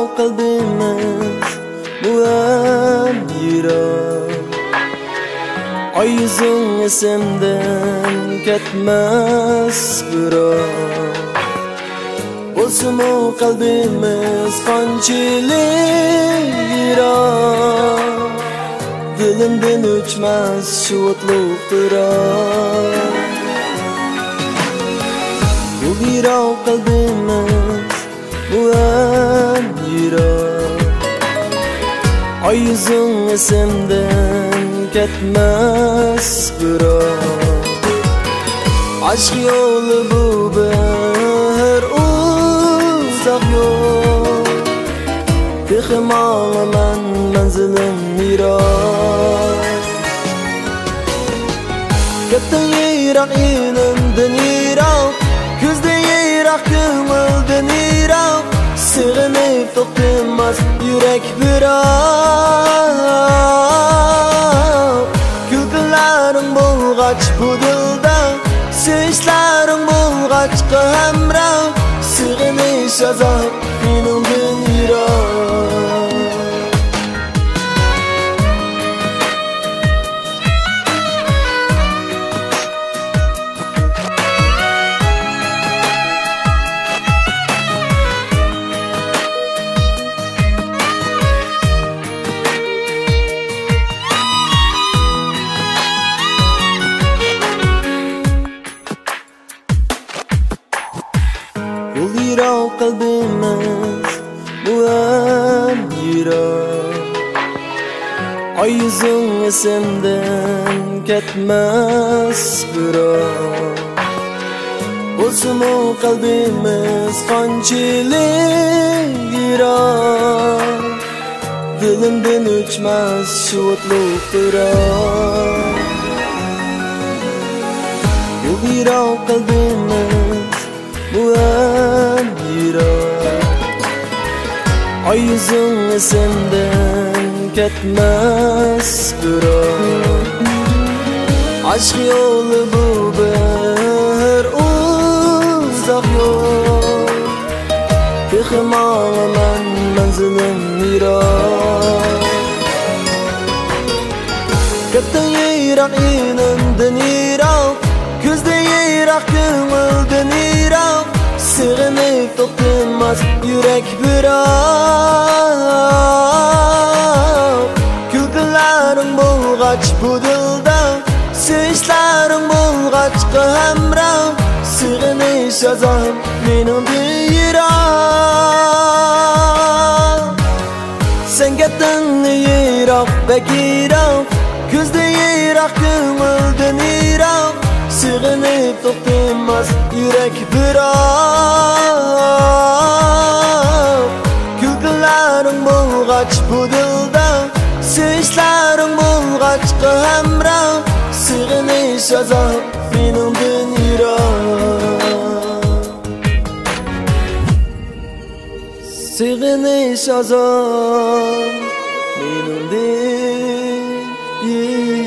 yiroq qalbimiz bu ham yiroq. Ay yüzün esimden ketmez biroq. Bo'lsin-u qalbimiz qanchalik yiroq, dilimdan o'chmas shu o'tliq firoq. Bu yiroq qalbimiz bu ham yiroq. Ay yüzün esimden ketmez biroq. Aşk yolu bu bir uzak yol, Texim ağlaman menzilim yiroq. Kettin yiroq ilimdan yiroq, ko'zdan yiroq ko'ngildan yiroq. Sig'inib to'xtamas yurek biroq. Kulgunlaring bo'lg'ach bu dilda, sevinçlaring bo'lg'ach hamroh. Sig'inish azob menimdan yiroq. Yiroq qalbimiz bu ham yiroq. Ay yüzün esimden ketmez biroq. Bo'lsin-u qalbimiz qanchalik yiroq, dilimdan o'chmas shu o'tliq firoq. Bu yiroq qalbimiz bu ham yiroq. Ay yüzün esimden ketmez biroq. Aşk yolu bu bir uzak yol, Texim ağlaman menzilim yiroq. Kettin yiroq ilimdan yiroq, ko'zdan yiroq ko'ngildan yiroq. Sig'inib to'xtamas yurek biroq. Kulgunlaring bo'lg'ach bu dilda, sevinçlaring bo'lg'ach hamroh. Sig'inish azob menimdan yiroq. Sen ketding yiroq bek yiroq, ko'zdan yiroq ko'ngildan yiroq. Sig'inib to'xtamas yurek biroq. Kulgunlaring bo'lg'ach bu dilda, sevinçlaring bo'lg'ach hamroh. Sig'inish azob menimdan yiroq. Sig'inish azob menimdan yiroq.